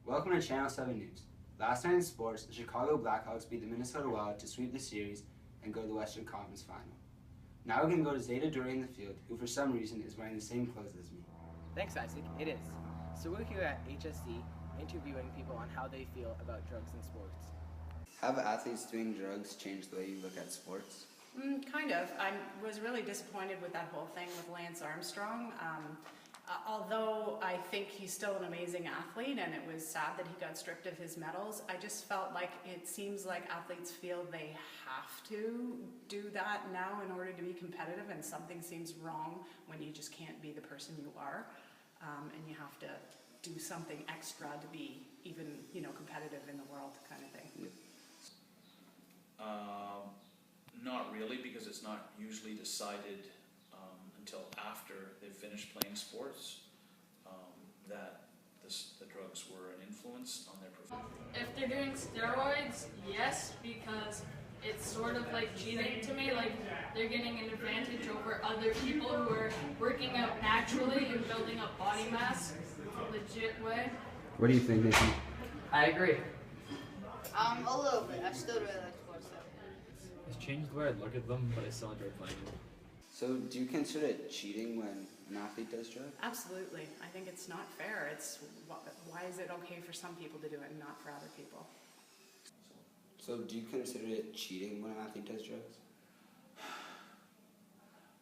Welcome to Channel 7 News. Last night in sports, the Chicago Blackhawks beat the Minnesota Wild to sweep the series and go to the Western Conference Final. Now we're going to go to Zeta Dury in the field, who for some reason is wearing the same clothes as me. Thanks, Isaac. It is. So we're here at HSC interviewing people on how they feel about drugs in sports. Have athletes doing drugs changed the way you look at sports? Kind of. I was really disappointed with that whole thing with Lance Armstrong. Although I think he's still an amazing athlete and it was sad that he got stripped of his medals, I just felt like it seems like athletes feel they have to do that now in order to be competitive, and something seems wrong when you just can't be the person you are, and you have to do something extra to be even, competitive in the world kind of thing. Yep. Not really, because it's not usually decided until after they've finished playing sports that the drugs were an influence on their performance. If they're doing steroids, yes, because it's sort of like cheating to me. Like they're getting an advantage over other people who are working out naturally and building up body mass a legit way. What do you think, Nikki? I agree. A little bit. I still really like sports though. It's changed the way I look at them, but I still enjoy playing them. So do you consider it cheating when an athlete does drugs? Absolutely. I think it's not fair. Why is it okay for some people to do it and not for other people? So do you consider it cheating when an athlete does drugs?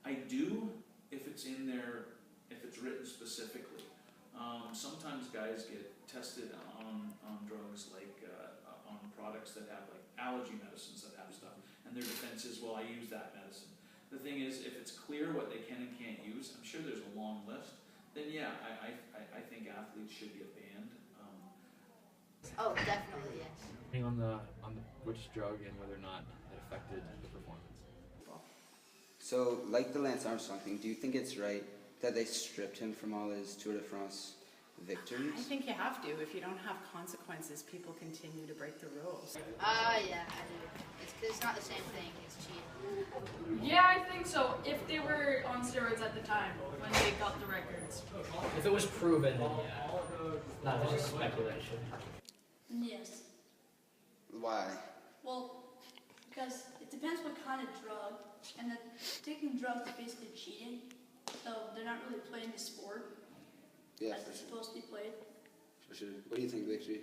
I do if it's in there, if it's written specifically. Sometimes guys get tested on drugs like on products that have like allergy medicines that have stuff, and their defense is, well, I use that medicine. The thing is, if it's clear what they can and can't use, I'm sure there's a long list, then yeah, I think athletes should be banned. Oh, definitely, yes. Depending on which drug and whether or not it affected the performance. So, like the Lance Armstrong thing, do you think it's right that they stripped him from all his Tour de France victories? I think you have to. If you don't have consequences, people continue to break the rules. Yeah, I do. It's 'cause it's not the same thing. It's cheating. Yeah, I think so. If they were on steroids at the time when they got the records. If it was proven, then yeah. Not just speculation. Yes. Why? Well, because it depends what kind of drug, and that taking drugs is basically cheating, so they're not really playing the sport Yeah, as for it's sure. supposed to be played. For sure. What do you think, Victory?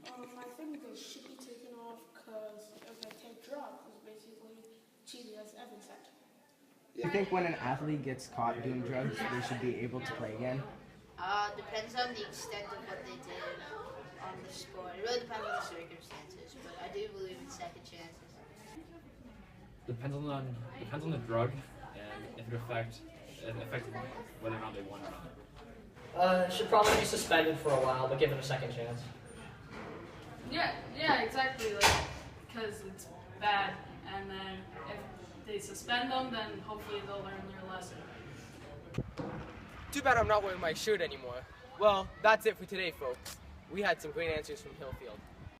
I think they should be taken off because if they take drugs, it's basically cheating, as Evan said. I think when an athlete gets caught doing drugs, they should be able to play again. Depends on the extent of what they did on the sport. It really depends on the circumstances, but I do believe in second chances. Depends on the drug and if it affected whether or not they won or not. Should probably be suspended for a while, but given a second chance. Yeah, exactly. Because it's bad, and then if they suspend them, then hopefully they'll learn their lesson. Too bad I'm not wearing my shirt anymore. Well, that's it for today, folks. We had some great answers from Hillfield.